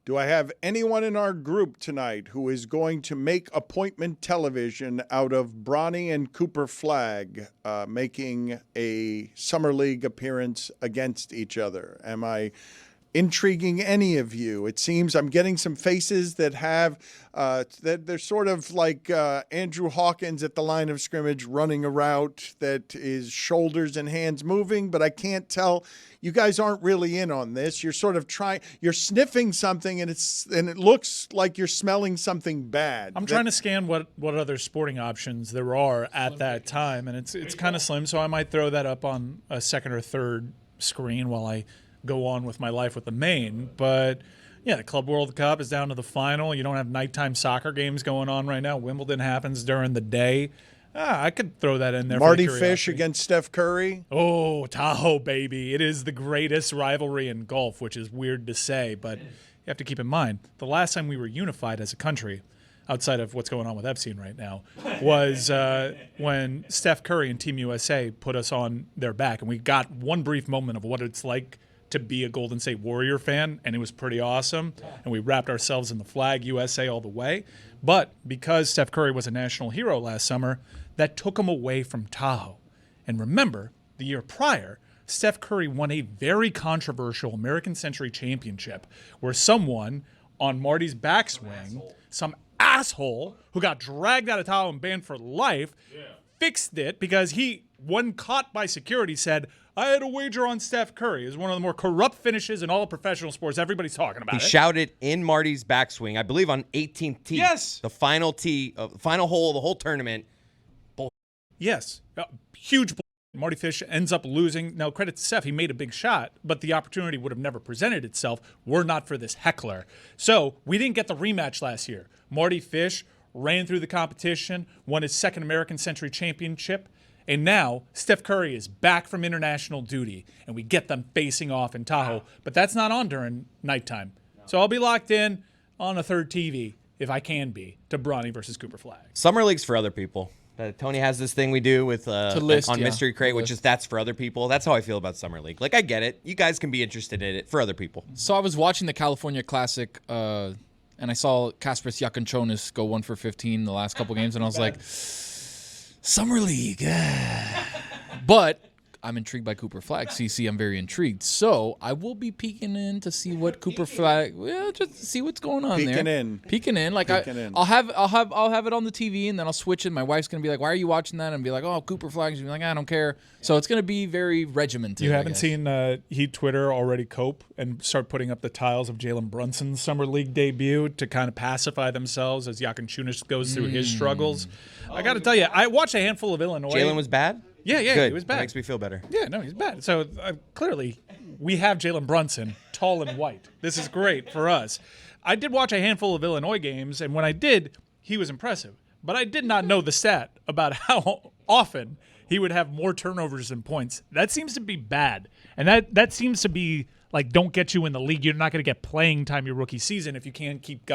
Do I have anyone in our group tonight who is going to make appointment television out of Bronny and Cooper Flagg making a Summer League appearance against each other? Am I intriguing any of you? It seems I'm getting some faces that have that they're sort of like Andrew Hawkins at the line of scrimmage running a route that is shoulders and hands moving, but I can't tell. You guys aren't really in on this. You're sort of you're sniffing something and it looks like you're smelling something bad. I'm trying to scan what other sporting options there are at that time, and it's kind of slim, so I might throw that up on a second or third screen while I go on with my life with the main. But yeah, the Club World Cup is down to the final. You don't have nighttime soccer games going on right now. Wimbledon happens during the day. I could throw that in there. Marty Fish against Steph Curry. Oh, Tahoe, baby. It is the greatest rivalry in golf, which is weird to say, but you have to keep in mind, the last time we were unified as a country, outside of what's going on with Epstein right now, was when Steph Curry and Team USA put us on their back, and we got one brief moment of what it's like to be a Golden State Warrior fan, and it was pretty awesome, and we wrapped ourselves in the flag USA all the way. But because Steph Curry was a national hero last summer, that took him away from Tahoe. And remember, the year prior, Steph Curry won a very controversial American Century Championship where someone on Marty's backswing, some asshole who got dragged out of Tahoe and banned for life, fixed it because he, when caught by security, said, I had a wager on Steph Curry. It was one of the more corrupt finishes in all of professional sports. Everybody's talking about it. He shouted in Marty's backswing, I believe on 18th tee. Yes. The final tee, final hole of the whole tournament. Yes. Huge bull. Marty Fish ends up losing. Now, credit to Steph, he made a big shot, but the opportunity would have never presented itself were not for this heckler. So we didn't get the rematch last year. Marty Fish ran through the competition, won his second American Century Championship, and now Steph Curry is back from international duty, and we get them facing off in Tahoe. But that's not on during nighttime. So I'll be locked in on a third TV, if I can be, to Bronny versus Cooper Flagg. Summer League's for other people. Tony has this thing we do with on Mystery Crate, which is that's for other people. That's how I feel about Summer League. Like, I get it. You guys can be interested in it for other people. So I was watching the California Classic, and I saw Kaspers Jakončonis go 1 for 15 the last couple games, and I was like, Summer League. But I'm intrigued by Cooper Flagg. CC, I'm very intrigued. So I will be peeking in to see what Cooper Flagg, just to see what's going on there. Peeking in. Like I'll have it on the TV, and then I'll switch it. My wife's gonna be like, "Why are you watching that?" And be like, "Oh, Cooper Flagg." She's like, "I don't care." So it's gonna be very regimented. You haven't seen Heat Twitter already cope and start putting up the tiles of Jalen Brunson's Summer League debut to kind of pacify themselves as Jakončonis goes through his struggles. I got to tell you, I watched a handful of Illinois. Jalen was bad? Yeah, Good. he was bad. That makes me feel better. Yeah, no, he's bad. So clearly, we have Jalen Brunson, tall and white. This is great for us. I did watch a handful of Illinois games, and when I did, he was impressive. But I did not know the stat about how often he would have more turnovers than points. That seems to be bad. And that seems to be, like, don't get you in the league. You're not going to get playing time your rookie season if you can't keep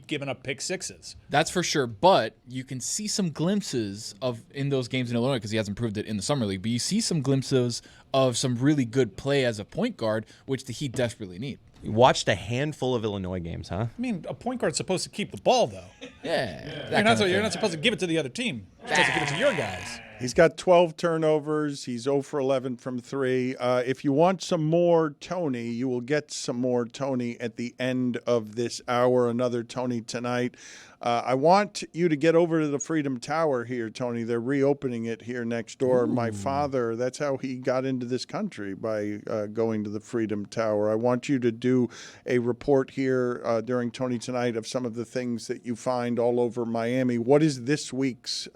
giving up pick sixes. That's for sure. But you can see some glimpses of in those games in Illinois because he hasn't proved it in the Summer League. But you see some glimpses of some really good play as a point guard, which the Heat desperately need. You watched a handful of Illinois games, huh? I mean, a point guard's supposed to keep the ball, though. Yeah. You're not supposed to give it to the other team. You're supposed to give it to your guys. He's got 12 turnovers. He's 0 for 11 from 3. If you want some more Tony, you will get some more Tony at the end of this hour. Another Tony tonight. I want you to get over to the Freedom Tower here, Tony. They're reopening it here next door. Ooh. My father, that's how he got into this country, by going to the Freedom Tower. I want you to do a report here during Tony Tonight of some of the things that you find all over Miami. What is this week's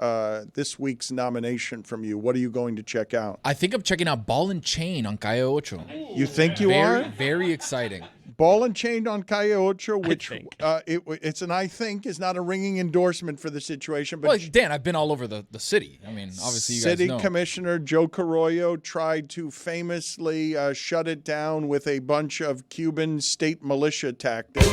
nomination from you? What are you going to check out? I think I'm checking out Ball and Chain on Calle Ocho. You think you are? Very exciting. Ball and Chain on Calle Ocho, which it's an I think is not a ringing endorsement for the situation. But well, Dan, I've been all over the city. I mean, obviously you guys know. City Commissioner Joe Carollo tried to famously shut it down with a bunch of Cuban state militia tactics.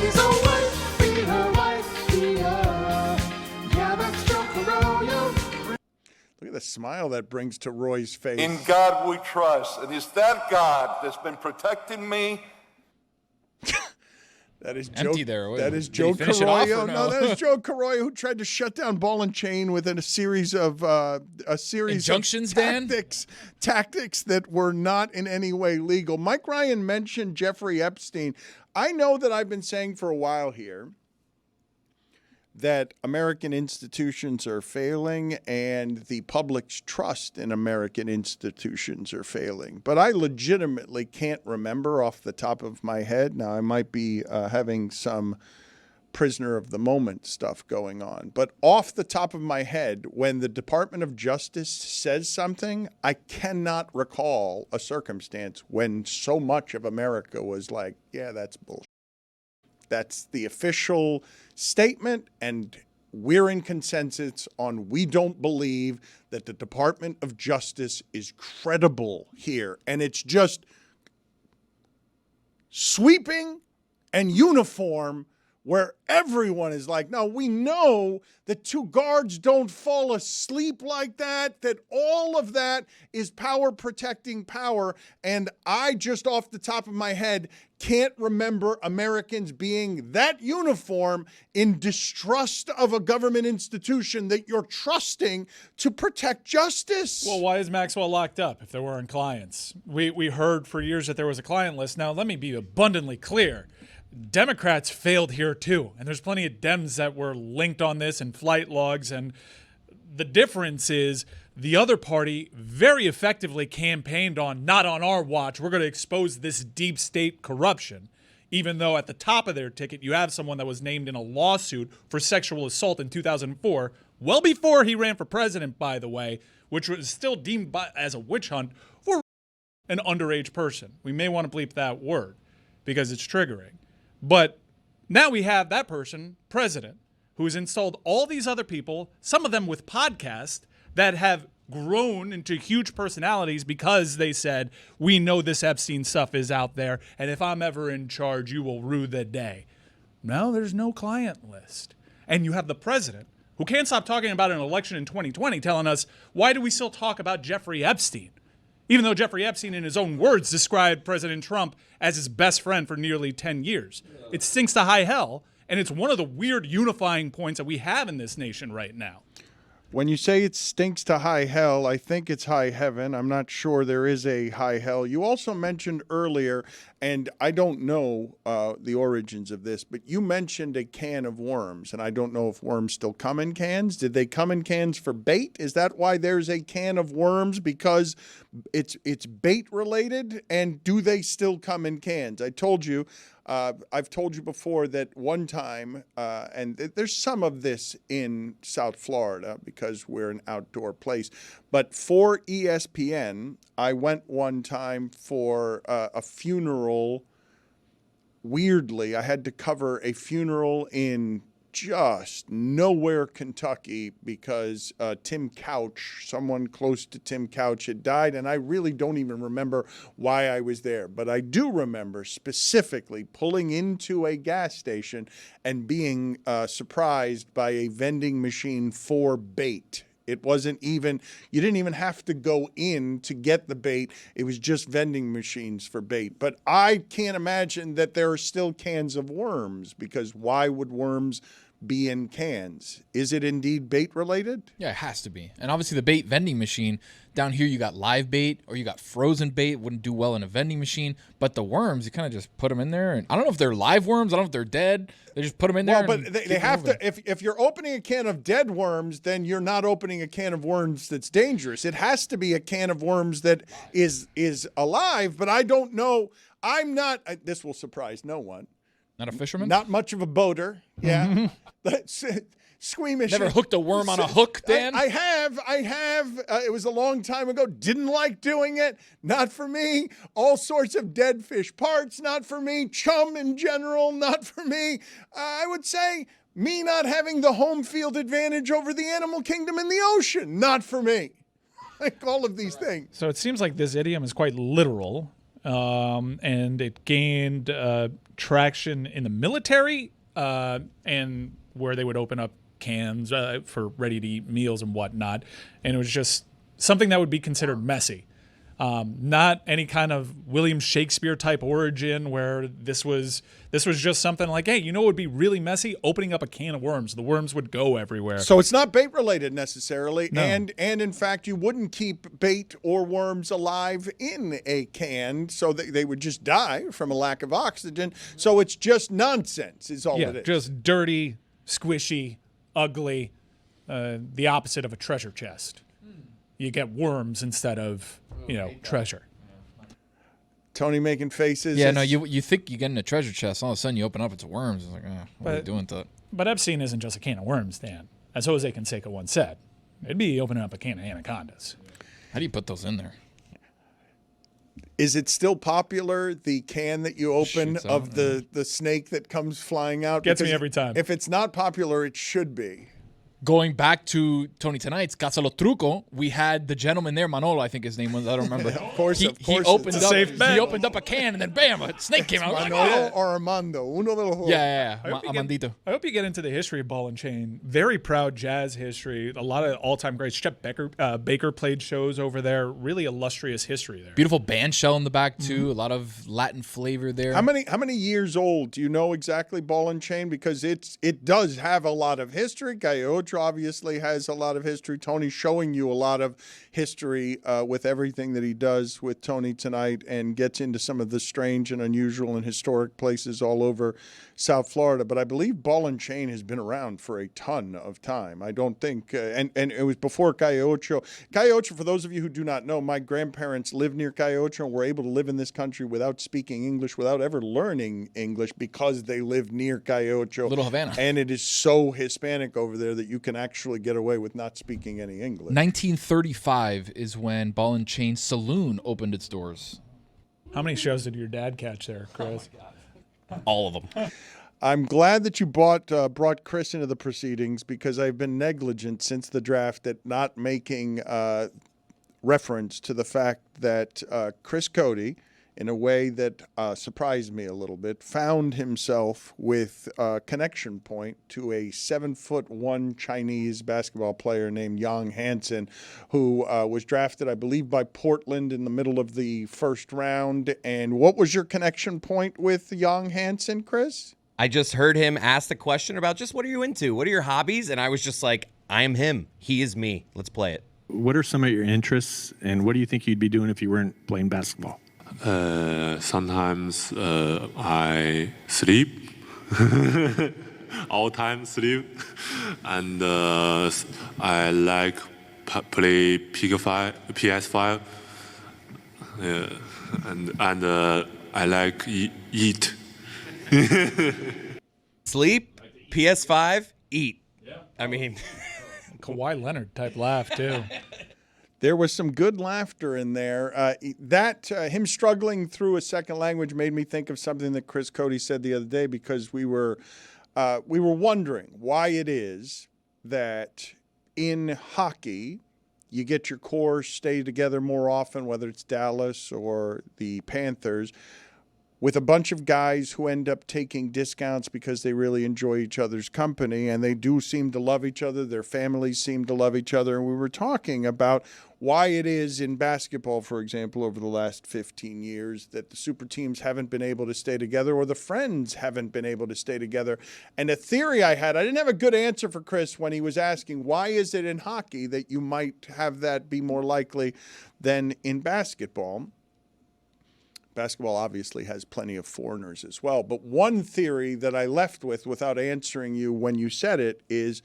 Look at the smile that brings to Roy's face. In God we trust. And it's that God that's been protecting me. That is empty Joe, there. That is Did Joe he finish it off or Carroyo. no? That is Joe Carroyo who tried to shut down Ball and Chain within a series of Injunctions, of tactics that were not in any way legal. Mike Ryan mentioned Jeffrey Epstein. I know that I've been saying for a while here that American institutions are failing and the public's trust in American institutions are failing. But I legitimately can't remember off the top of my head. Now, I might be having some prisoner of the moment stuff going on. But off the top of my head, when the Department of Justice says something, I cannot recall a circumstance when so much of America was like, yeah, that's bullshit. That's the official statement, and we're in consensus on we don't believe that the Department of Justice is credible here. And it's just sweeping and uniform where everyone is like, no, we know that two guards don't fall asleep like that, that all of that is power protecting power. And I just off the top of my head can't remember Americans being that uniform in distrust of a government institution that you're trusting to protect justice. Well, why is Maxwell locked up if there weren't clients? We heard for years that there was a client list. Now, let me be abundantly clear. Democrats failed here too, and there's plenty of Dems that were linked on this and flight logs, and the difference is the other party very effectively campaigned on, not on our watch, we're going to expose this deep state corruption, even though at the top of their ticket you have someone that was named in a lawsuit for sexual assault in 2004, well before he ran for president, by the way, which was still deemed as a witch hunt for an underage person. We may want to bleep that word because it's triggering. But now we have that person, president, who has installed all these other people, some of them with podcasts, that have grown into huge personalities because they said, we know this Epstein stuff is out there, and if I'm ever in charge, you will rue the day. No, there's no client list. And you have the president, who can't stop talking about an election in 2020, telling us, why do we still talk about Jeffrey Epstein? Even though Jeffrey Epstein, in his own words, described President Trump as his best friend for nearly 10 years. It stinks to high hell, and it's one of the weird unifying points that we have in this nation right now. When you say it stinks to high hell, I think it's high heaven. I'm not sure there is a high hell. You also mentioned earlier, and I don't know the origins of this, but you mentioned a can of worms, and I don't know if worms still come in cans. Did they come in cans for bait? Is that why there's a can of worms? Because it's bait related? And do they still come in cans? I told you. I've told you before that one time, and there's some of this in South Florida because we're an outdoor place, but for ESPN, I went one time for a funeral. Weirdly, I had to cover a funeral in just nowhere Kentucky because Tim Couch, someone close to Tim Couch, had died, and I really don't even remember why I was there. But I do remember specifically pulling into a gas station and being surprised by a vending machine for bait. It wasn't even, you didn't even have to go in to get the bait. It was just vending machines for bait. But I can't imagine that there are still cans of worms, because why would worms be in cans? Is it indeed bait related? Yeah, it has to be. And obviously the bait vending machine, down here you got live bait or you got frozen bait, wouldn't do well in a vending machine. But the worms, you kind of just put them in there. And I don't know if they're live worms. I don't know if they're dead. They just put them in there. Well, but they have to, if you're opening a can of dead worms, then you're not opening a can of worms that's dangerous. It has to be a can of worms that is alive. But I don't know. I'm not, this will surprise no one. Not a fisherman? Not much of a boater. Yeah. That's squeamish. Never hooked a worm on a hook, Dan? I have. It was a long time ago. Didn't like doing it. Not for me. All sorts of dead fish parts. Not for me. Chum in general. Not for me. I would say me not having the home field advantage over the animal kingdom in the ocean. Not for me. Like all of these things. So it seems like this idiom is quite literal. And it gained traction in the military and where they would open up cans for ready-to-eat meals and whatnot. And it was just something that would be considered messy. Not any kind of William Shakespeare type origin where this was just something like, hey, you know what would be really messy? Opening up a can of worms. The worms would go everywhere. So it's not bait related necessarily, No. and in fact you wouldn't keep bait or worms alive in a can, so they would just die from a lack of oxygen. So it's just nonsense is all it is. Just dirty, squishy, ugly, the opposite of a treasure chest. You get worms instead of, treasure. Tony making faces. Yeah, no, you think you get in a treasure chest, all of a sudden you open up, it's worms. It's like, what are you doing to it? But Epstein isn't just a can of worms, Dan. As Jose Canseco once said, it'd be opening up a can of anacondas. How do you put those in there? Is it still popular, the can that you open Shoots of out, the snake that comes flying out? Gets me Because every time. If it's not popular, it should be. Going back to Tony tonight's Casa lo Truco, we had the gentleman there, Manolo, I think his name was. I don't remember. Of course, he it's opened a up. safe bet. He opened up a can and then bam, a snake came out. Manolo or Armando? Uno de los dos. Yeah. I hope you get- Amandito. I hope you get into the history of ball and chain. Very proud jazz history. A lot of all-time greats. Chet Baker played shows over there. Really illustrious history there. Beautiful band shell in the back too. A lot of Latin flavor there. How many years old? Do you know exactly Ball and Chain? Because it does have a lot of history. Gaiocho obviously has a lot of history. Tony's showing you a lot of history with everything that he does with Tony tonight, and gets into some of the strange and unusual and historic places all over South Florida. But I believe Ball and Chain has been around for a ton of time. I don't think, and it was before Gaiocho. Gaiocho, for those of you who do not know, my grandparents lived near Gaiocho and were able to live in this country without speaking English, without ever learning English, because they lived near Gaiocho. Little Havana. And it is so Hispanic over there that you can actually get away with not speaking any English. 1935 is when Ball and Chain Saloon opened its doors. How many shows did your dad catch there, Chris? All of them. I'm glad that you brought Chris into the proceedings, because I've been negligent since the draft at not making reference to the fact that Chris Cody, in a way that surprised me a little bit, found himself with a connection point to a 7'1" Chinese basketball player named Yang Hansen, who was drafted, I believe, by Portland in the middle of the first round. And what was your connection point with Yang Hansen, Chris? I just heard him ask the question about just what are you into? What are your hobbies? And I was just like, I am him. He is me. Let's play it. What are some of your interests, and what do you think you'd be doing if you weren't playing basketball? Sometimes I sleep, all time sleep, and I like play PS5, and I like eat. Sleep, PS5, eat. I mean, Kawhi Leonard type laugh, too. There was some good laughter in there. Him struggling through a second language made me think of something that Chris Cody said the other day, because we were wondering why it is that in hockey you get your core stay together more often, whether it's Dallas or the Panthers, with a bunch of guys who end up taking discounts because they really enjoy each other's company, and they do seem to love each other. Their families seem to love each other. And we were talking about why it is in basketball, for example, over the last 15 years that the super teams haven't been able to stay together, or the friends haven't been able to stay together. And a theory I didn't have a good answer for Chris when he was asking, why is it in hockey that you might have that be more likely than in basketball? Basketball obviously has plenty of foreigners as well. But one theory that I left with without answering you when you said it is,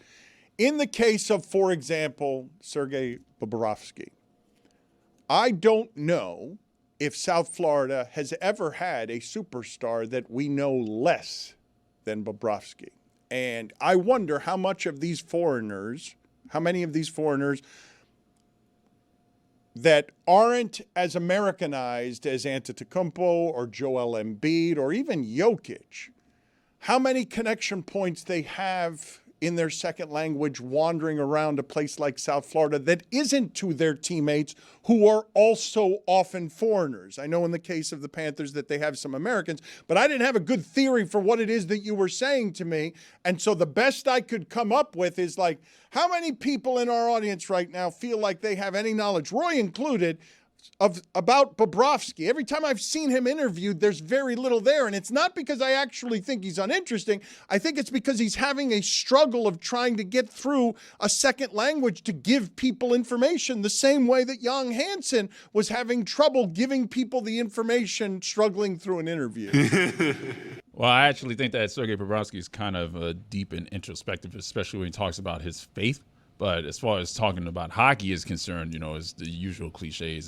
in the case of, for example, Sergei Bobrovsky, I don't know if South Florida has ever had a superstar that we know less than Bobrovsky. And I wonder how many of these foreigners that aren't as Americanized as Antetokounmpo or Joel Embiid or even Jokic, how many connection points they have in their second language wandering around a place like South Florida that isn't to their teammates who are also often foreigners. I know in the case of the Panthers that they have some Americans, but I didn't have a good theory for what it is that you were saying to me. And so the best I could come up with is like, how many people in our audience right now feel like they have any knowledge, Roy included, about Bobrovsky. Every time I've seen him interviewed, there's very little there. And it's not because I actually think he's uninteresting. I think it's because he's having a struggle of trying to get through a second language to give people information, the same way that Young Hansen was having trouble giving people the information struggling through an interview. Well, I actually think that Sergei Bobrovsky is kind of deep and introspective, especially when he talks about his faith. But as far as talking about hockey is concerned, it's the usual cliches,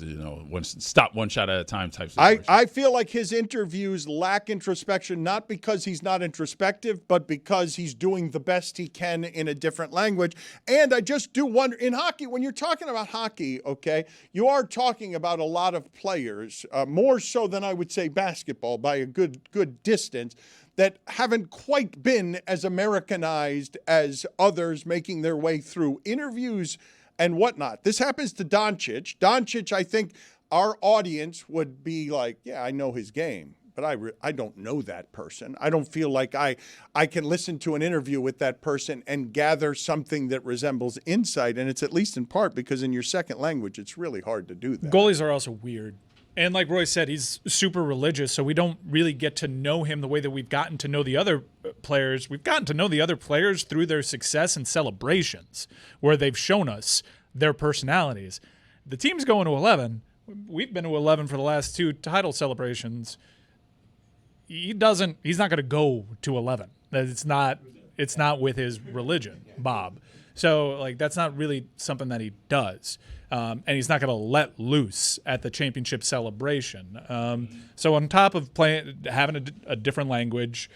stop one shot at a time type situation. I feel like his interviews lack introspection, not because he's not introspective, but because he's doing the best he can in a different language. And I just do wonder, in hockey, when you're talking about hockey, okay, you are talking about a lot of players, more so than I would say basketball by a good distance, that haven't quite been as Americanized as others making their way through interviews and whatnot. This happens to Doncic. Doncic, I think our audience would be like, yeah, I know his game, but I don't know that person. I don't feel like I can listen to an interview with that person and gather something that resembles insight, and it's at least in part because in your second language, it's really hard to do that. Goalies are also weird. And like Roy said, he's super religious, so we don't really get to know him the way that we've gotten to know the other players. We've gotten to know the other players through their success and celebrations, where they've shown us their personalities. The team's going to 11. We've been to 11 for the last 2 title celebrations. He's not going to go to 11. It's not with his religion, Bob. So like that's not really something that he does. And he's not going to let loose at the championship celebration. So on top of having a different language,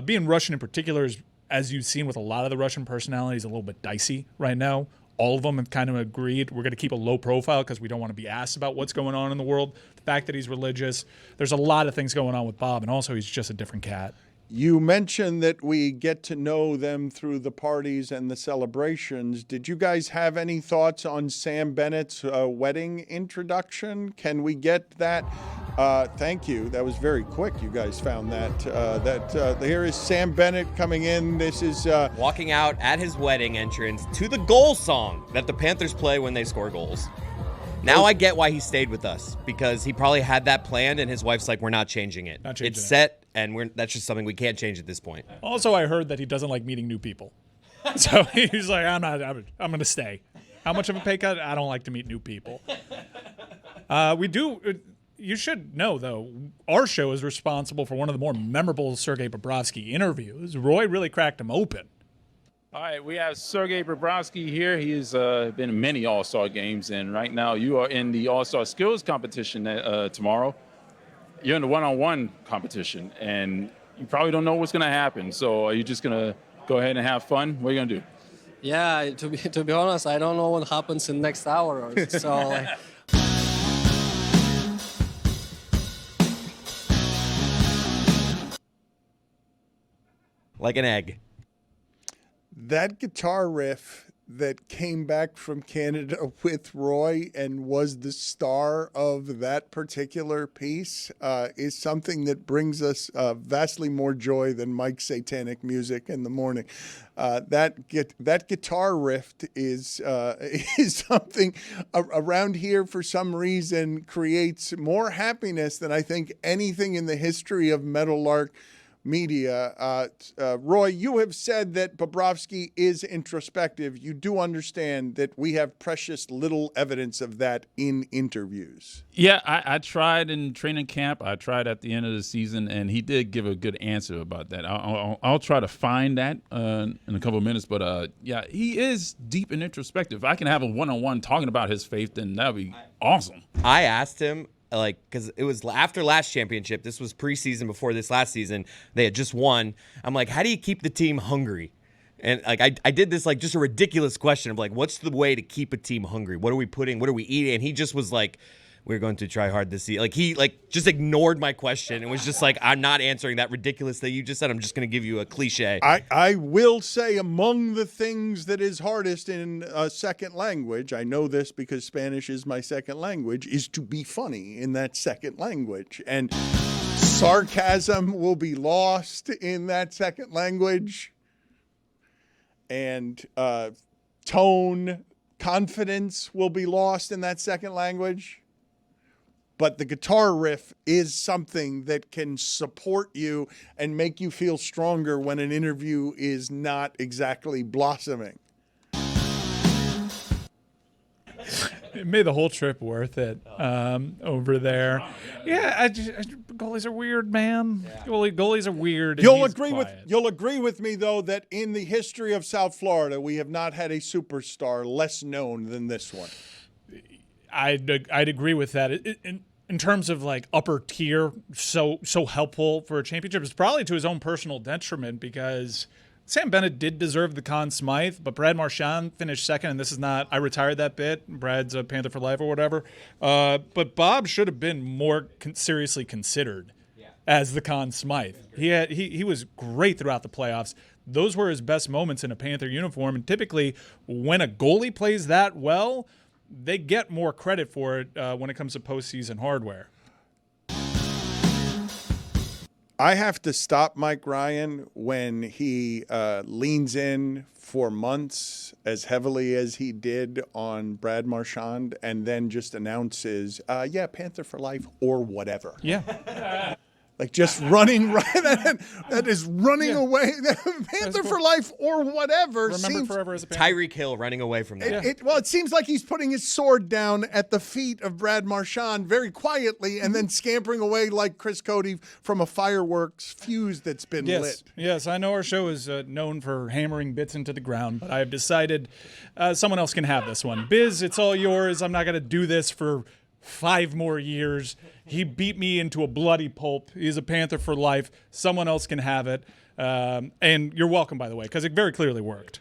being Russian in particular is, as you've seen with a lot of the Russian personalities, a little bit dicey right now. All of them have kind of agreed we're going to keep a low profile because we don't want to be asked about what's going on in the world. The fact that he's religious, there's a lot of things going on with Bob, and also he's just a different cat. You mentioned that we get to know them through the parties and the celebrations. Did you guys have any thoughts on Sam Bennett's wedding introduction? Can we get that? Thank you. That was very quick. You guys found that. Here is Sam Bennett coming in. This is walking out at his wedding entrance to the goal song that the Panthers play when they score goals. Now I get why he stayed with us, because he probably had that planned, and his wife's like, we're not changing it. It's set, and that's just something we can't change at this point. Also, I heard that he doesn't like meeting new people. So he's like, I'm going to stay. How much of a pay cut? I don't like to meet new people. You should know, though, our show is responsible for one of the more memorable Sergei Bobrovsky interviews. Roy really cracked him open. All right, we have Sergei Bobrovsky here. He's been in many All-Star games, and right now you are in the All-Star Skills competition tomorrow. You're in the one-on-one competition, and you probably don't know what's going to happen. So are you just going to go ahead and have fun? What are you going to do? Yeah, to be honest, I don't know what happens in the next hour or so. Like an egg. That guitar riff that came back from Canada with Roy and was the star of that particular piece is something that brings us vastly more joy than Mike's satanic music in the morning. That guitar riff is something around here for some reason creates more happiness than I think anything in the history of Meadowlark media. Roy, you have said that Bobrovsky is introspective. You do understand that we have precious little evidence of that in interviews. Yeah, I tried in training camp. I tried at the end of the season, and he did give a good answer about that. I'll try to find that in a couple of minutes. But, yeah, he is deep and introspective. If I can have a one-on-one talking about his faith, then that would be awesome. I asked him, because it was after last championship. This was preseason before this last season. They had just won. I'm like, how do you keep the team hungry? And I did this just a ridiculous question of what's the way to keep a team hungry? What are we putting? What are we eating? And he just was like, we're going to try hard this season. He just ignored my question and was just like, I'm not answering that ridiculous thing you just said. I'm just going to give you a cliche. I will say among the things that is hardest in a second language, I know this because Spanish is my second language, is to be funny in that second language. And sarcasm will be lost in that second language. And tone, confidence will be lost in that second language. but the guitar riff is something that can support you and make you feel stronger when an interview is not exactly blossoming. It made the whole trip worth it over there. Yeah, goalies are weird, man. Goalies are weird. You'll agree with me though that in the history of South Florida, we have not had a superstar less known than this one. I'd agree with that. In terms of like upper tier, so helpful for a championship, it's probably to his own personal detriment because Sam Bennett did deserve the Conn Smythe, but Brad Marchand finished second, and this is not, I retired that bit. Brad's a Panther for life or whatever. But Bob should have been more seriously considered as the Conn Smythe. He was great throughout the playoffs. Those were his best moments in a Panther uniform, and typically when a goalie plays that well, they get more credit for it when it comes to postseason hardware. I have to stop Mike Ryan when he leans in for months as heavily as he did on Brad Marchand and then just announces, Panther for life or whatever. Yeah. Like just running right. That is running away. Panther for life or whatever. Remember forever as a Panther. Tyreek Hill running away from that. It seems like he's putting his sword down at the feet of Brad Marchand very quietly and then scampering away like Chris Cody from a fireworks fuse that's been lit. Yes, I know our show is known for hammering bits into the ground, but I have decided someone else can have this one. Biz, it's all yours. I'm not going to do this for 5 more years. He beat me into a bloody pulp. He's a Panther for life. Someone else can have it. And you're welcome, by the way, because it very clearly worked.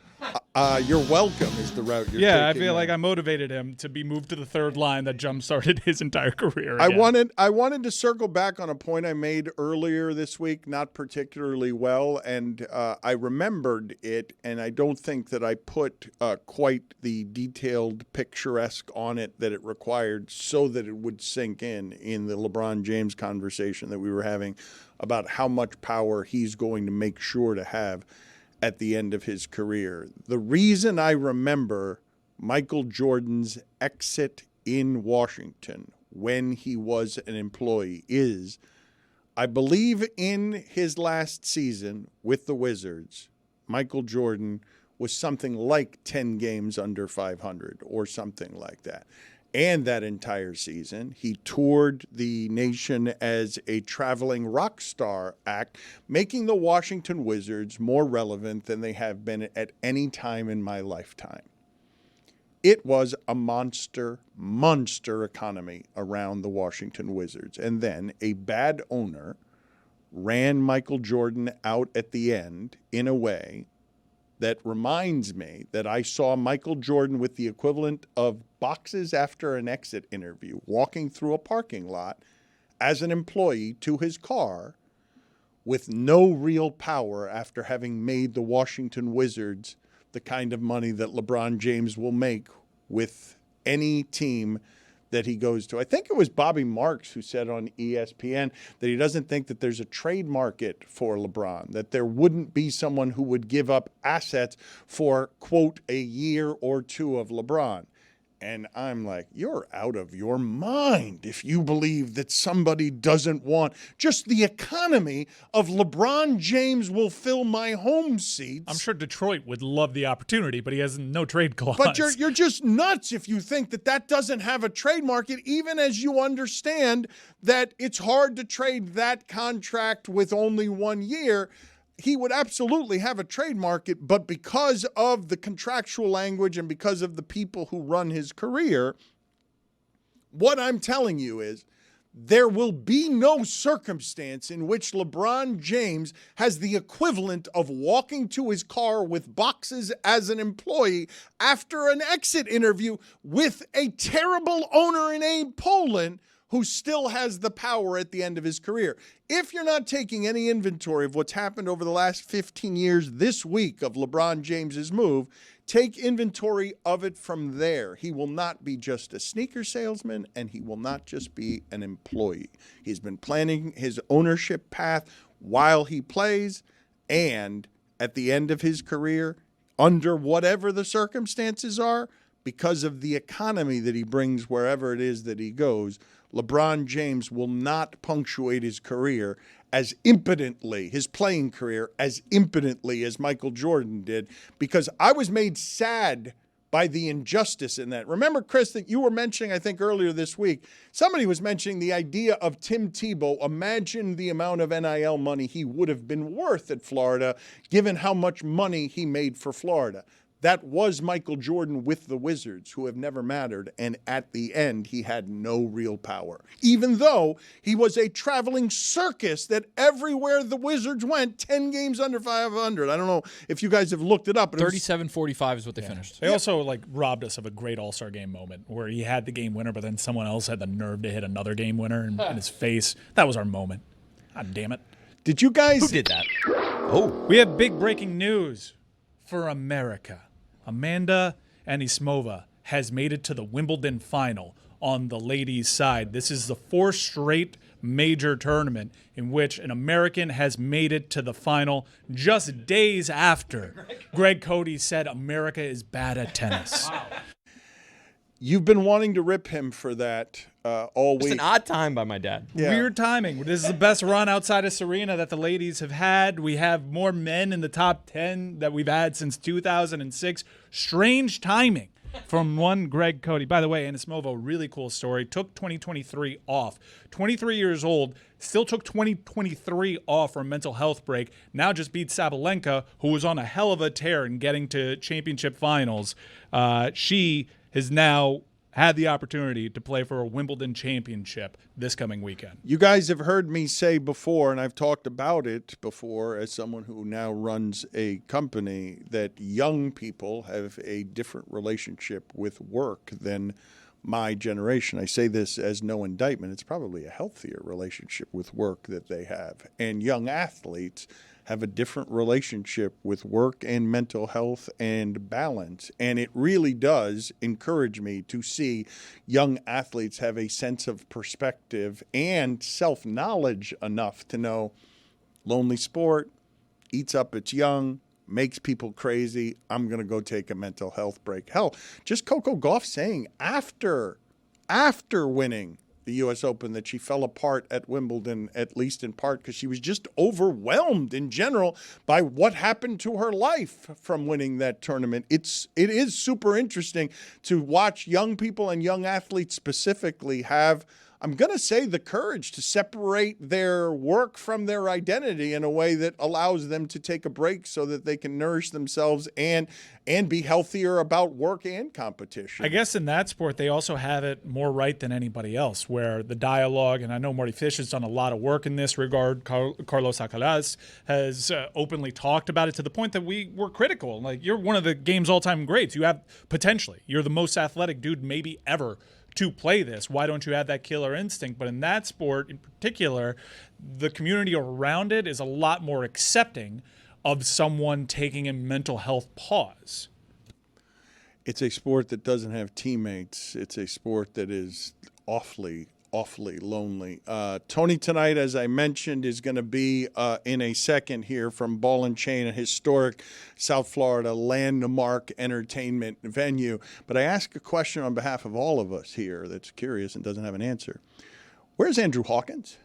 You're welcome is the route you're taking. Yeah, I feel like I motivated him to be moved to the third line that jump-started his entire career again. I wanted to circle back on a point I made earlier this week, not particularly well, and I remembered it, and I don't think that I put quite the detailed picturesque on it that it required so that it would sink in the LeBron James conversation that we were having about how much power he's going to make sure to have at the end of his career. The reason I remember Michael Jordan's exit in Washington when he was an employee is, I believe in his last season with the Wizards, Michael Jordan was something like 10 games under 500 or something like that. And that entire season, he toured the nation as a traveling rock star act, making the Washington Wizards more relevant than they have been at any time in my lifetime. It was a monster economy around the Washington Wizards. And then a bad owner ran Michael Jordan out at the end in a way that reminds me that I saw Michael Jordan with the equivalent of boxes after an exit interview, walking through a parking lot as an employee to his car with no real power after having made the Washington Wizards the kind of money that LeBron James will make with any team that he goes to. I think it was Bobby Marks who said on ESPN that he doesn't think that there's a trade market for LeBron, that there wouldn't be someone who would give up assets for, quote, a year or two of LeBron. And I'm like, you're out of your mind if you believe that somebody doesn't want just the economy of LeBron James will fill my home seats. I'm sure Detroit would love the opportunity, but he has no trade clause. But you're just nuts if you think that doesn't have a trade market, even as you understand that it's hard to trade that contract with only 1 year. He would absolutely have a trade market, but because of the contractual language and because of the people who run his career, what I'm telling you is there will be no circumstance in which LeBron James has the equivalent of walking to his car with boxes as an employee after an exit interview with a terrible owner in Abe Poland who still has the power at the end of his career. If you're not taking any inventory of what's happened over the last 15 years this week of LeBron James's move, take inventory of it from there. He will not be just a sneaker salesman, and he will not just be an employee. He's been planning his ownership path while he plays, and at the end of his career, under whatever the circumstances are, because of the economy that he brings wherever it is that he goes, LeBron James will not punctuate his career as impotently, his playing career as impotently as Michael Jordan did, because I was made sad by the injustice in that. Remember, Chris, that you were mentioning, I think earlier this week, somebody was mentioning the idea of Tim Tebow. Imagine the amount of NIL money he would have been worth at Florida, given how much money he made for Florida. That was Michael Jordan with the Wizards, who have never mattered, and at the end, he had no real power. Even though he was a traveling circus that everywhere the Wizards went, 10 games under 500. I don't know if you guys have looked it up. 37-45 is what they finished. They also robbed us of a great All-Star game moment where he had the game winner, but then someone else had the nerve to hit another game winner in his face. That was our moment. God damn it. Did you guys... Who did that? Oh. We have big breaking news for America. Amanda Anisimova has made it to the Wimbledon final on the ladies' side. This is the fourth straight major tournament in which an American has made it to the final just days after Greg Cody said America is bad at tennis. Wow. You've been wanting to rip him for that all week. It's an odd time by my dad. Yeah. Weird timing. This is the best run outside of Serena that the ladies have had. We have more men in the top 10 that we've had since 2006. Strange timing from one Greg Cody. By the way, Anisimova, really cool story. Took 2023 off. 23 years old, still took 2023 off for a mental health break. Now just beat Sabalenka, who was on a hell of a tear in getting to championship finals. She has now had the opportunity to play for a Wimbledon championship this coming weekend. You guys have heard me say before, and I've talked about it before as someone who now runs a company, that young people have a different relationship with work than my generation. I say this as no indictment. It's probably a healthier relationship with work that they have. And young athletes have a different relationship with work and mental health and balance. And it really does encourage me to see young athletes have a sense of perspective and self-knowledge enough to know lonely sport, eats up its young, makes people crazy. I'm going to go take a mental health break. Hell, just Coco Gauff saying after winning the U.S. Open that she fell apart at Wimbledon, at least in part because she was just overwhelmed in general by what happened to her life from winning that tournament. It is super interesting to watch young people and young athletes specifically have, I'm going to say, the courage to separate their work from their identity in a way that allows them to take a break so that they can nourish themselves and be healthier about work and competition. I guess in that sport, they also have it more right than anybody else, where the dialogue, and I know Marty Fish has done a lot of work in this regard. Carlos Alcaraz has openly talked about it to the point that we were critical. Like, you're one of the game's all-time greats. You have potentially, you're the most athletic dude maybe ever to play this. Why don't you have that killer instinct? But in that sport in particular, the community around it is a lot more accepting of someone taking a mental health pause. It's a sport that doesn't have teammates. It's a sport that is awfully lonely. Tony tonight, as I mentioned, is going to be in a second here from Ball and Chain, a historic South Florida landmark entertainment venue. But I ask a question on behalf of all of us here that's curious and doesn't have an answer. Where's Andrew Hawkins?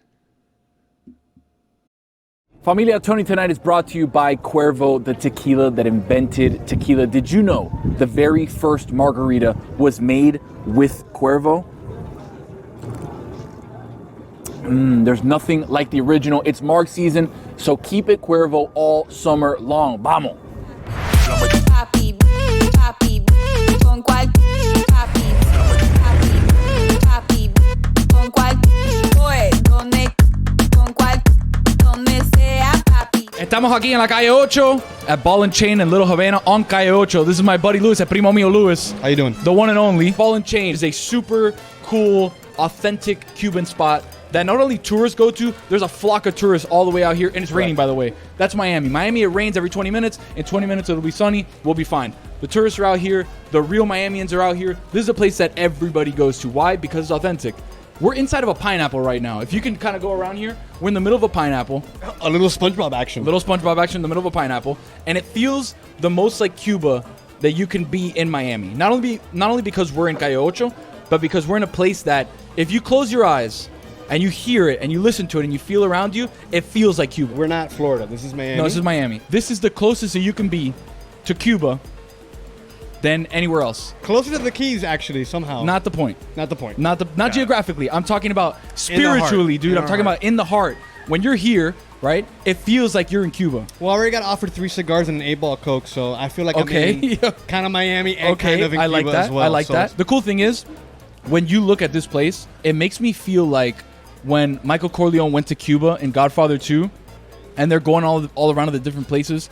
Familia, Tony tonight is brought to you by Cuervo, the tequila that invented tequila. Did you know the very first margarita was made with Cuervo? There's nothing like the original. It's marg season, so keep it Cuervo all summer long. Vamos. Estamos aquí en la calle 8 at Ball and Chain in Little Havana on calle 8. This is my buddy Luis, el primo mío Luis. How you doing? The one and only. Ball and Chain is a super cool, authentic Cuban spot that not only tourists go to, there's a flock of tourists all the way out here, and it's raining, by the way. That's Miami. Miami, it rains every 20 minutes. In 20 minutes, it'll be sunny. We'll be fine. The tourists are out here. The real Miamians are out here. This is a place that everybody goes to. Why? Because it's authentic. We're inside of a pineapple right now. If you can kind of go around here, we're in the middle of a pineapple. A little SpongeBob action. Little SpongeBob action in the middle of a pineapple. And it feels the most like Cuba that you can be in Miami. Not only because we're in Calle Ocho, but because we're in a place that If you close your eyes and you hear it and you listen to it and you feel around you, it feels like Cuba. We're not Florida. This is Miami. No, this is Miami. This is the closest that you can be to Cuba than anywhere else. Closer to the Keys, actually, somehow. Not the point. Not the point. Not geographically. I'm talking about spiritually, dude. I'm talking about in the heart. When you're here, right, it feels like you're in Cuba. Well, I already got offered 3 cigars and an 8-ball Coke, so I feel like I'm kind of Miami and kind of in Cuba as well. I like that. The cool thing is, when you look at this place, it makes me feel like when Michael Corleone went to Cuba in Godfather 2, and they're going all around to the different places.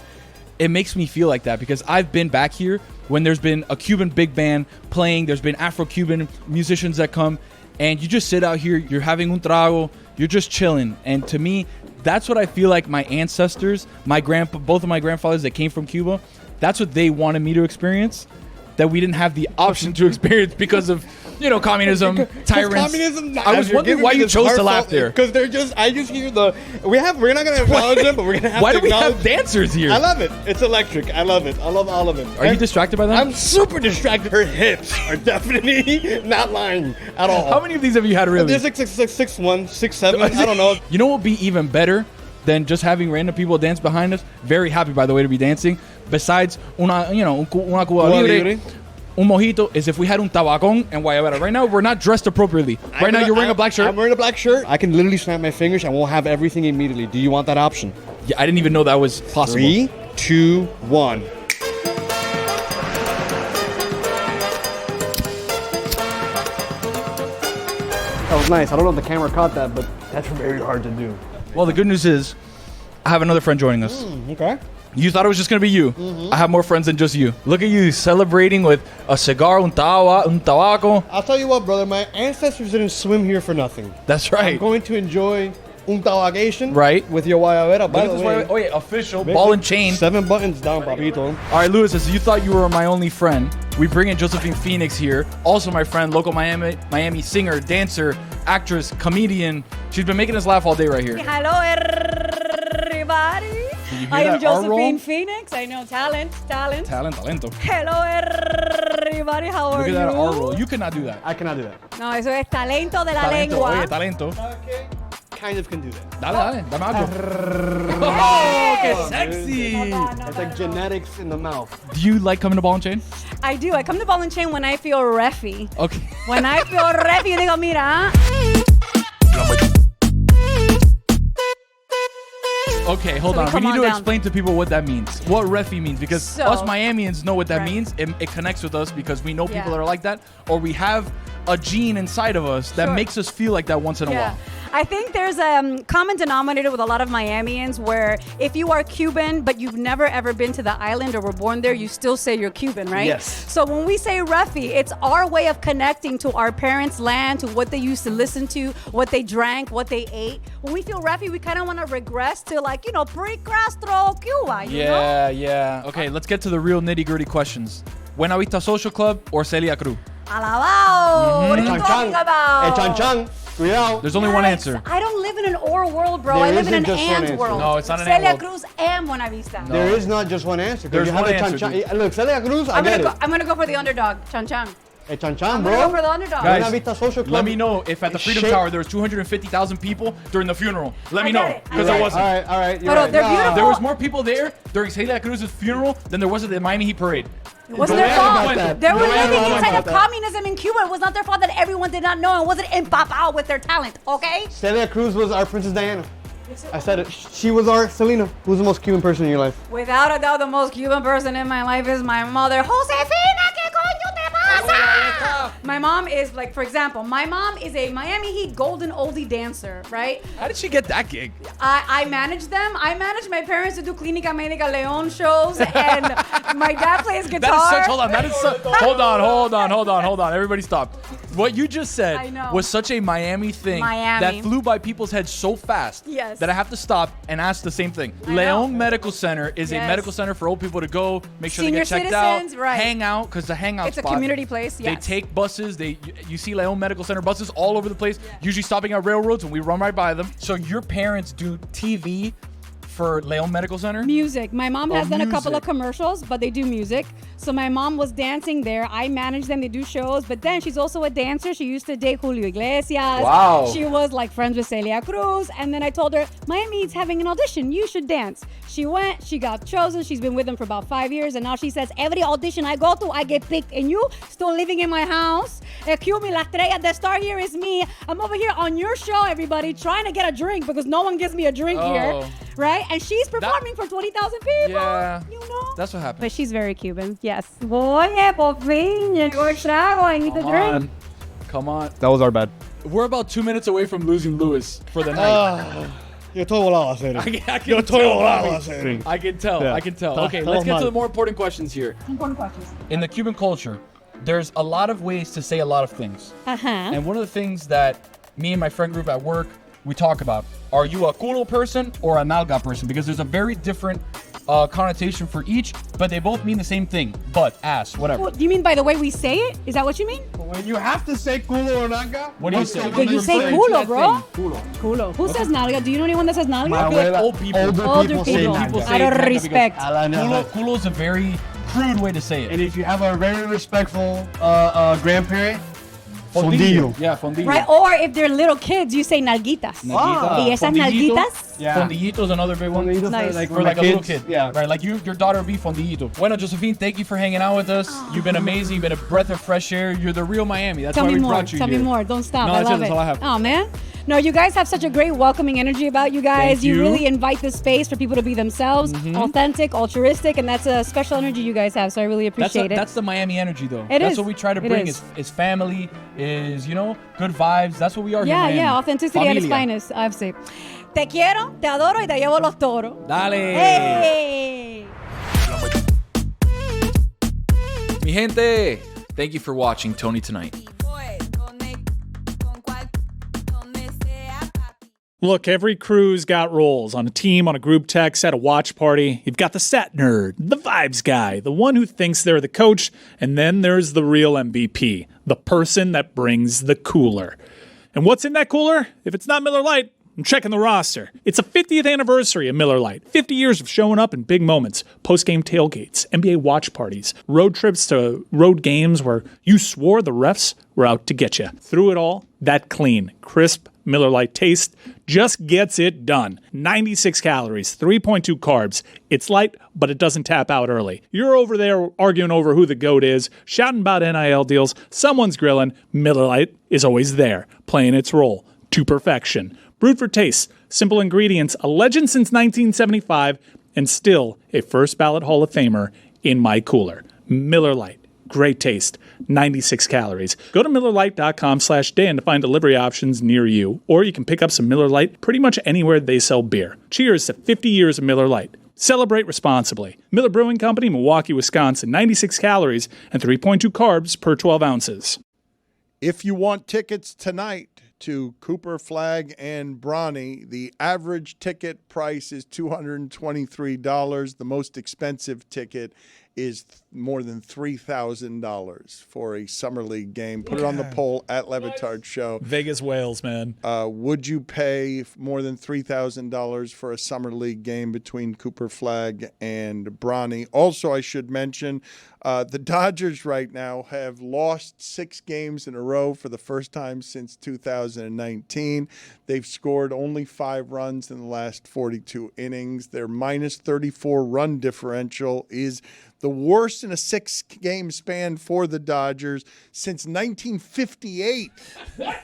It makes me feel like that because I've been back here when there's been a Cuban big band playing, there's been Afro-Cuban musicians that come, and you just sit out here, you're having un trago, you're just chilling. And to me, that's what I feel like my ancestors, both of my grandfathers that came from Cuba, that's what they wanted me to experience, that we didn't have the option to experience because of, communism, tyrants. Communism. I was wondering why you chose to laugh there. Because I just hear we're not going to acknowledge them, but we're going to have why to do we have dancers here? I love it. It's electric. I love it. I love all of it. Are you distracted by that? I'm super distracted. Her hips are definitely not lying at all. How many of these have you had really? There's 6'1", 6'7", I don't know. You know what would be even better than just having random people dance behind us? Very happy, by the way, to be dancing. Besides una Cuba Libre, un mojito is if we had un tabacón and guayabera. Right now, we're not dressed appropriately. Right now, you're wearing a black shirt. I'm wearing a black shirt. I can literally snap my fingers and we'll have everything immediately. Do you want that option? Yeah, I didn't even know that was possible. 3, 2, 1. That was nice. I don't know if the camera caught that, but that's very hard to do. Well, the good news is I have another friend joining us. Okay. You thought it was just going to be you. I have more friends than just you. Look at you celebrating with a cigar, un tabaco. I'll tell you what, brother. My ancestors didn't swim here for nothing. That's right. I'm going to enjoy un tabagation. Right. With your guayabera. By the way. Oh, yeah, official. Ball and chain. 7 buttons down, papito. All right, Lewis, as you thought you were my only friend, we bring in Josephine Phoenix here. Also my friend, local Miami singer, dancer, actress, comedian. She's been making us laugh all day right here. Hello, everybody. I am Josephine Phoenix. I know talento. Hello, everybody. How are you? Look at that R roll. You cannot do that. I cannot do that. No, eso es talento de la lengua. Oye, talento. Okay. Kind of can do that. Dale, dame algo. Oh, qué sexy. It's like genetics in the mouth. Do you like coming to Ball and Chain? I do. I come to Ball and Chain when I feel reffy. Okay. When I feel reffy, yo digo, mira. Okay, hold on. We need to explain to people what that means. What reffy means. Because us Miamians know what that means. It connects with us because we know people that are like that. Or we have a gene inside of us that makes us feel like that once in a while. I think there's a common denominator with a lot of Miamians where if you are Cuban, but you've never ever been to the island or were born there, you still say you're Cuban, right? Yes. So when we say reffy, it's our way of connecting to our parents' land, to what they used to listen to, what they drank, what they ate. When we feel reffy, we kind of want to regress to pre-Castro Cuba, you know? Yeah. Okay, let's get to the real nitty-gritty questions. Buena Vista Social Club or Celia Cruz? Alabao. What are you talking about? Chan. Cuidado. There's only one answer. I don't live in an or world, bro. I live in an and world. No, it's not an Celia and Cruz and Buena Vista. No. There is not just one answer. There's one answer. Look, Celia Cruz, I'm gonna go for the underdog, Chan. Hey, Chan, I'm bro. gonna go for the underdog. Guys, Buena Vista Social Club. let me know if at the Freedom Tower there was 250,000 people during the funeral. Let me know, because there wasn't. All right. But they're beautiful. There was more people there during Celia Cruz's funeral than there was at the Miami Heat parade. It wasn't their fault. They were living inside of communism in Cuba. It was not their fault that everyone did not know and wasn't empapado with their talent, okay? Celia Cruz was our Princess Diana. I said it. She was our Selena. Who's the most Cuban person in your life? Without a doubt, the most Cuban person in my life is my mother. Josefina, ¿qué coño te pasa? My mom is, like, for example, my mom is a Miami Heat golden oldie dancer, right? How did she get that gig? I manage them. I manage my parents to do Clínica Médica León shows, and my dad plays guitar. That is such, hold on. Everybody stop. What you just said was such a Miami thing that flew by people's heads so fast that I have to stop and ask the same thing. León Medical Center is a medical center for old people to go, make sure Senior they get checked citizens, out, right. hang out, because the hangout It's spot. a community place, They take buses. You see León Medical Center buses all over the place, usually stopping at railroads, and we run right by them. So your parents do TV for Leon Medical Center? Music. My mom has done a couple of music. commercials, but they do music. So my mom was dancing there. I manage them. They do shows. But then she's also a dancer. She used to date Julio Iglesias. Wow. She was like friends with Celia Cruz. And then I told her, Miami's having an audition. You should dance. She went. She got chosen. She's been with them for about 5 years. And now she says, every audition I go to, I get picked. And you still living in my house. Cue me, la estrella. The star here is me. I'm over here on your show, everybody, trying to get a drink because no one gives me a drink here. Right? And she's performing for 20,000 people. Yeah. You know? That's what happened. But she's very Cuban. Yes. Oye, por fin, llegó el trago. I need a drink. Come on. That was our bad. We're about 2 minutes away from losing Lewis for the night. Yo estoy volado a hacer. I can Yo estoy tell. volado a hacer. I can tell. Yeah. I can tell. Tell- Okay, tell let's get them to the mal. more important questions here. Important questions. In the Cuban culture, there's a lot of ways to say a lot of things. Uh-huh. And one of the things that me and my friend group at work, we talk about, are you a culo person or a nalga person? Because there's a very different connotation for each, but they both mean the same thing. Butt, ass, whatever. What, do you mean by the way we say it? Is that what you mean? When you have to say culo or nalga, What do you say? But you say culo, bro. Culo. Culo. Who says nalga? Do you know anyone that says nalga? My I feel like abuela- old people. Older say people. nalga. Out of nalga respect. A la nalga. Culo is a very crude way to say it. And if you have a very respectful grandparent, Fondillo. Yeah, fondillo. Right? Or if they're little kids, you say nalguitas. Nalguita. Y esas Fondillito. nalguitas. Yeah. Fondillito is another big one. Fondillito Nice. like For my like a little kids. kid. Yeah. Right, like your daughter would be Fondillito. Bueno, Josephine, thank you for hanging out with us. You've been amazing. You've been a breath of fresh air. You're the real Miami. That's Tell why me we more. brought you Tell here. me more. Don't stop. No, I that's it. love That's it. all I have. Oh, man. No, you guys have such a great welcoming energy about you guys. Thank you. Really invite the space for people to be themselves, authentic, altruistic, and that's a special energy you guys have. So I really appreciate it. That's the Miami energy, though. It That's is. what we try to It bring is. is family, is, good vibes. That's what we are here in Yeah, Miami. yeah, authenticity at its Familia. finest. I've seen. Te quiero, te adoro y te llevo los toros. Dale. Hey. Mi gente, thank you for watching Tony Tonight. Look, every crew's got roles. On a team, on a group text, at a watch party. You've got the stat nerd, the vibes guy, the one who thinks they're the coach, and then there's the real MVP, the person that brings the cooler. And what's in that cooler? If it's not Miller Lite, I'm checking the roster. It's the 50th anniversary of Miller Lite. 50 years of showing up in big moments. Post-game tailgates, NBA watch parties, road trips to road games where you swore the refs were out to get you. Through it all, that clean, crisp Miller Lite taste just gets it done. 96 calories, 3.2 carbs. It's light, but it doesn't tap out early. You're over there arguing over who the GOAT is, shouting about NIL deals, someone's grilling. Miller Lite is always there, playing its role to perfection. Brewed for taste, simple ingredients, a legend since 1975, and still a first ballot Hall of Famer in my cooler. Miller Lite. Great taste, 96 calories. Go to MillerLite.com/Dan to find delivery options near you, or you can pick up some Miller Lite pretty much anywhere they sell beer. Cheers to 50 years of Miller Lite. Celebrate responsibly. Miller Brewing Company, Milwaukee, Wisconsin, 96 calories and 3.2 carbs per 12 ounces. If you want tickets tonight to Cooper Flag and Bronny, the average ticket price is $223. The most expensive ticket is more than $3,000 for a summer league game. Put it on the poll at Le Batard Show. Vegas Whales, man. Would you pay more than $3,000 for a summer league game between Cooper Flag and Bronny? Also, I should mention the Dodgers right now have lost 6 games in a row for the first time since 2019. They've scored only 5 runs in the last 42 innings. Their minus 34 run differential is the worst in a 6-game span for the Dodgers since 1958.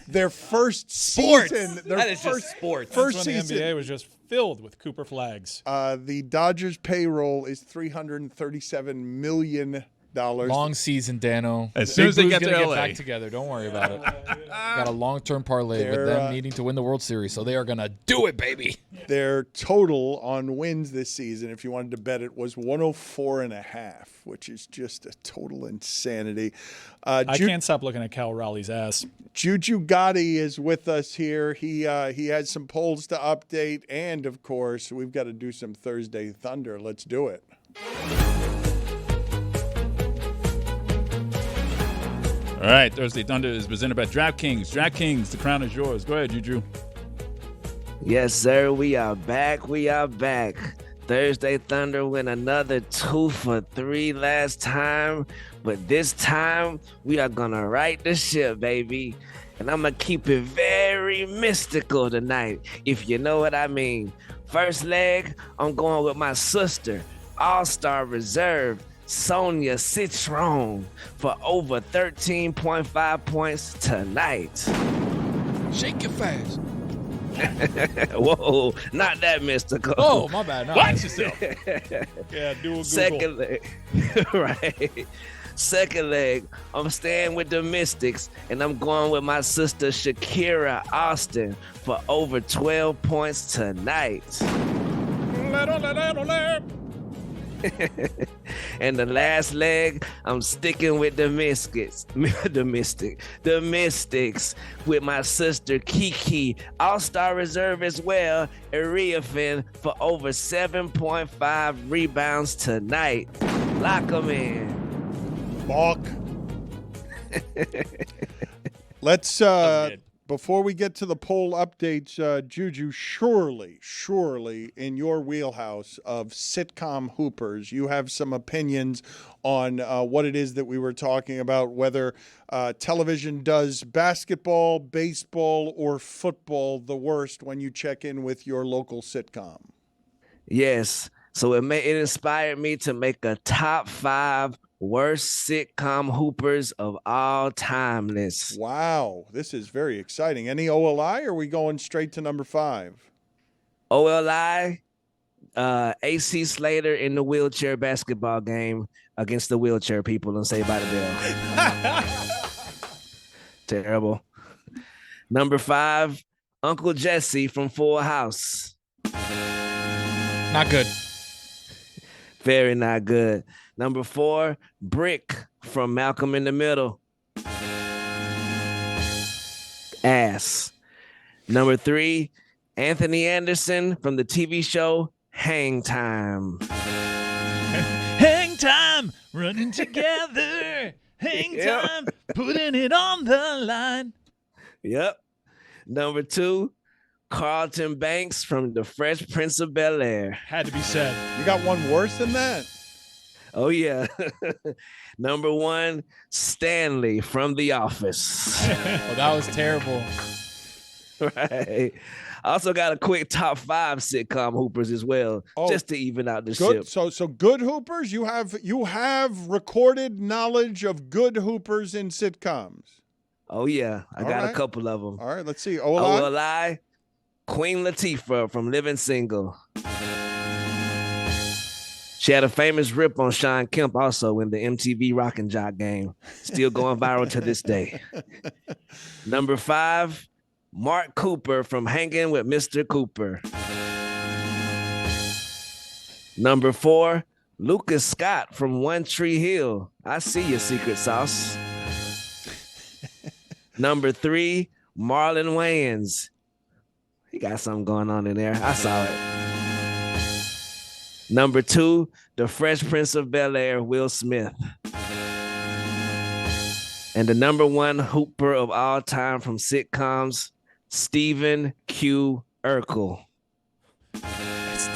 Their first season. That is just sports. First That's when season. the NBA was just filled with Cooper Flags. The Dodgers' payroll is $337 million. Long season, Dano. As soon as they get to get LA. back together, don't worry about it. Got a long-term parlay with them needing to win the World Series, so they are gonna do it, baby. Their total on wins this season, if you wanted to bet it, was 104.5, which is just a total insanity. I can't stop looking at Cal Raleigh's ass. Juju Gotti is with us here. He has some polls to update, and of course, we've got to do some Thursday Thunder. Let's do it. All right, Thursday Thunder is presented by DraftKings. DraftKings, the crown is yours. Go ahead, Juju. Yes, sir. We are back. We are back. Thursday Thunder went another 2 for 3 last time, but this time we are gonna right the ship, baby. And I'm gonna keep it very mystical tonight, if you know what I mean. First leg, I'm going with my sister, All-Star Reserve, Sonia Citron, for over 13.5 points tonight. Shake it fast. Whoa, not that mystical. Oh, my bad. No, Watch yourself. Yeah, do a Google. Second leg. Right. Second leg, I'm staying with the Mystics, and I'm going with my sister Shakira Austin for over 12 points tonight. And the last leg, I'm sticking with the Mystics. The Mystics with my sister Kiki, All-Star Reserve as well, Ariafin for over 7.5 rebounds tonight. Lock 'em in. Balk. Let's before we get to the poll updates, Juju, surely in your wheelhouse of sitcom hoopers, you have some opinions on what it is that we were talking about, whether television does basketball, baseball, or football the worst when you check in with your local sitcom. Yes. So it inspired me to make a top 5 worst sitcom hoopers of all time list. Wow, this is very exciting. Any OLI, or are we going straight to number 5? OLI, AC Slater in the wheelchair basketball game against the wheelchair people and Saved by the Bell. Terrible. Number 5, Uncle Jesse from Full House. Not good. Very not good. Number 4, Brick from Malcolm in the Middle. Ass. Number 3, Anthony Anderson from the TV show Hang Time. Hang time, running together. Hang time, putting it on the line. Yep. Number 2, Carlton Banks from The Fresh Prince of Bel-Air. Had to be said. You got one worse than that? Oh, yeah. Number 1, Stanley from The Office. Oh, that was terrible. Right. I also got a quick top 5 sitcom hoopers as well, just to even out the Good. ship. So good hoopers. You have recorded knowledge of good hoopers in sitcoms. Oh, yeah. I got right. a couple of them. All right, let's see. OLI. Queen Latifah from Living Single. She had a famous rip on Sean Kemp also in the MTV Rock and Jock game. Still going viral to this day. Number 5, Mark Cooper from Hanging with Mr. Cooper. Number 4, Lucas Scott from One Tree Hill. I see your secret sauce. Number 3, Marlon Wayans. He got something going on in there. I saw it. Number 2, The Fresh Prince of Bel-Air, Will Smith. And the number 1 hooper of all time from sitcoms, Stephen Q. Urkel. That's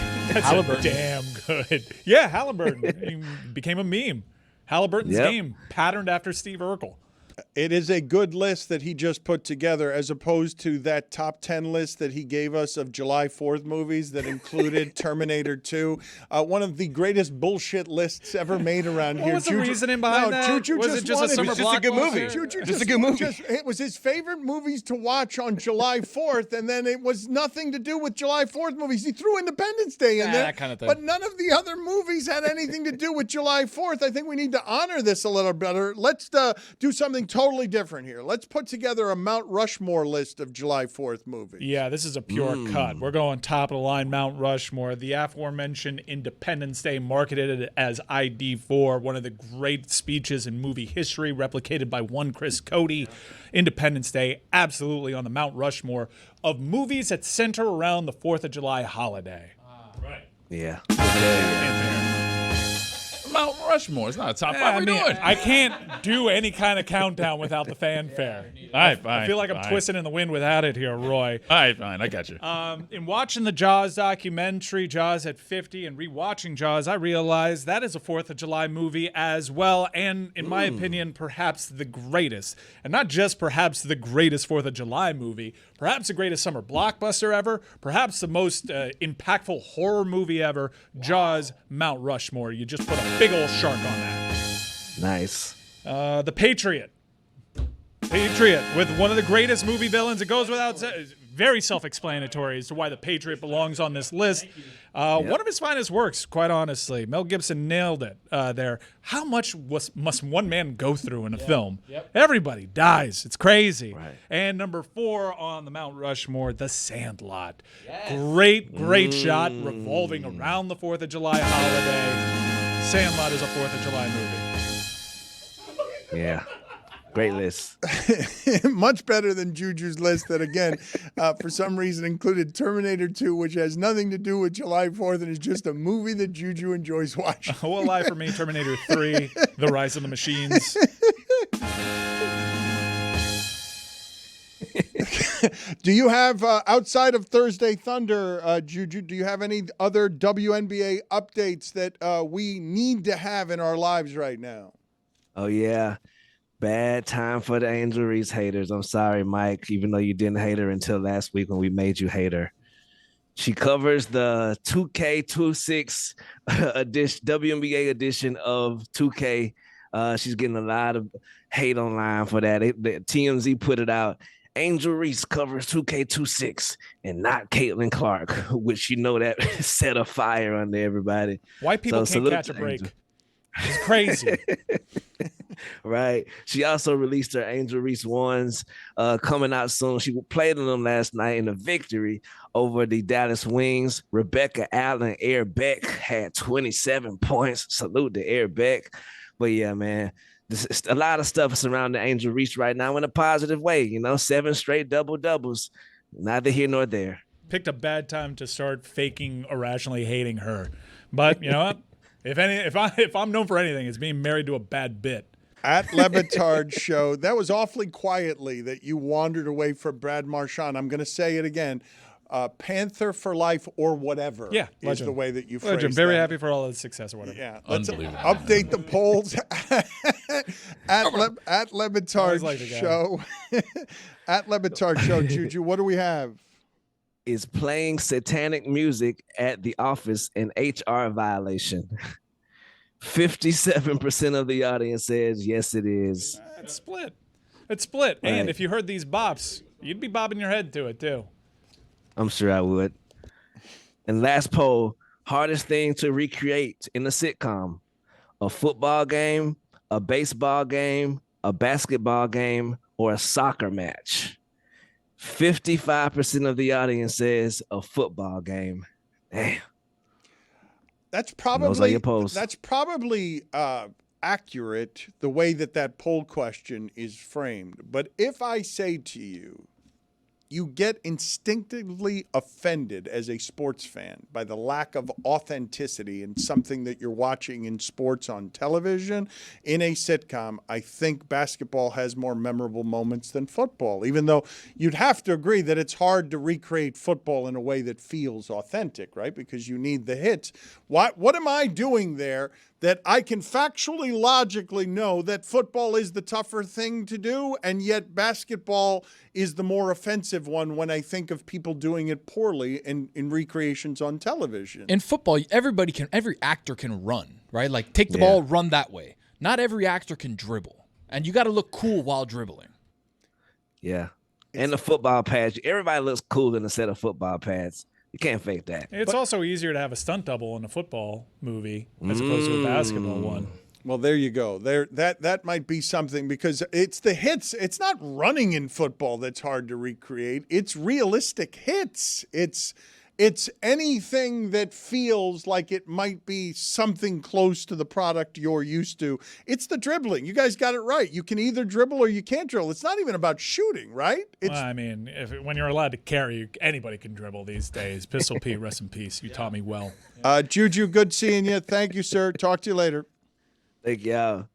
damn good. Yeah, Halliburton. He became a meme. Halliburton's game, patterned after Steve Urkel. It is a good list that he just put together, as opposed to that top 10 list that he gave us of July 4th movies that included Terminator 2. One of the greatest bullshit lists ever made around here. What was the reasoning behind that? Juju Was it just a summer just a good movie. blockbuster? Just a good movie. It was his favorite movies to watch on July 4th, and then it was nothing to do with July 4th movies. He threw Independence Day in there, that kind of thing. but none of the other movies had anything to do with July 4th. I think we need to honor this a little better. Let's do something totally different here. Let's put together a Mount Rushmore list of July 4th movies. Yeah, this is a pure cut. We're going top of the line Mount Rushmore. The aforementioned Independence Day, marketed as ID4, one of the great speeches in movie history, replicated by one Chris Cody. Independence Day, absolutely on the Mount Rushmore of movies that center around the 4th of July holiday. Yeah. Mount Rushmore. It's not a top Yeah, five. I What are mean, you doing? I can't do any kind of countdown without the fanfare. All right, I feel like I'm twisting in the wind without it here, Roy. All right, fine. I got you. In watching the Jaws documentary, Jaws at 50, and rewatching Jaws, I realized that is a 4th of July movie as well, and in my opinion, perhaps the greatest. And not just perhaps the greatest 4th of July movie, perhaps the greatest summer blockbuster ever, perhaps the most impactful horror movie ever, Jaws, Mount Rushmore. You just put a big old shark on that. Nice. The Patriot. Patriot with one of the greatest movie villains. It goes without saying. Very self-explanatory as to why the Patriot belongs on this list. One of his finest works, quite honestly. Mel Gibson nailed it there. How much must one man go through in a film? Yep. Everybody dies. It's crazy. Right. And number 4 on the Mount Rushmore, The Sandlot. Yes. Great shot revolving around the 4th of July holiday. Sandlot is a 4th of July movie. Yeah. Great list. Much better than Juju's list that, again, for some reason included Terminator 2, which has nothing to do with July 4th and is just a movie that Juju enjoys watching. What lie for me, Terminator 3, The Rise of the Machines. Do you have, outside of Thursday Thunder, Juju, do you have any other WNBA updates that we need to have in our lives right now? Oh, yeah. Bad time for the Angel Reese haters. I'm sorry, Mike, even though you didn't hate her until last week when we made you hate her. She covers the 2K26 WNBA edition of 2K. She's getting a lot of hate online for that. The TMZ put it out. Angel Reese covers 2K26 and not Caitlin Clark, which you know that set a fire under everybody. White people can't catch a break. Angel. It's crazy. Right. She also released her Angel Reese ones coming out soon. She played in them last night in a victory over the Dallas Wings. Rebecca Allen, Air Beck had 27 points. Salute to Air Beck. But yeah, man, this a lot of stuff surrounding Angel Reese right now in a positive way. 7 straight doubles. Neither here nor there. Picked a bad time to start faking irrationally hating her. But you know what? If I'm known for anything, it's being married to a bad bit. At Le Batard Show, that was awfully quietly that you wandered away from Brad Marchand. I'm going to say it again. Panther for life or whatever is the way that you phrased Legend. Very that. happy for all the success or whatever. Yeah, let's update the polls at Le Batard Show. At Le Batard Show, Juju, what do we have? Is playing satanic music at the office an HR violation? 57% of the audience says yes, it is. It's split. Right. And if you heard these bops, you'd be bobbing your head to it too. I'm sure I would. And last poll, hardest thing to recreate in a sitcom: a football game, a baseball game, a basketball game, or a soccer match. 55% of the audience says a football game. Damn. That's probably accurate the way that poll question is framed. But if I say to you, you get instinctively offended as a sports fan by the lack of authenticity in something that you're watching in sports on television, in a sitcom, I think basketball has more memorable moments than football, even though you'd have to agree that it's hard to recreate football in a way that feels authentic, right? Because you need the hits. What am I doing there that I can factually, logically know that football is the tougher thing to do, and yet basketball is the more offensive one when I think of people doing it poorly in recreations on television? In football, every actor can run, right? Like take the ball, run that way. Not every actor can dribble, and you got to look cool while dribbling. Yeah, and the football pads. Everybody looks cool in a set of football pads. You can't fake that. It's also easier to have a stunt double in a football movie as opposed to a basketball one. Well, there you go. That might be something, because it's the hits. It's not running in football that's hard to recreate. It's realistic hits. It's anything that feels like it might be something close to the product you're used to. It's the dribbling. You guys got it right. You can either dribble or you can't dribble. It's not even about shooting, right? When you're allowed to carry, anybody can dribble these days. Pistol Pete, rest in peace. You taught me well. Juju, good seeing you. Thank you, sir. Talk to you later. Like, yo.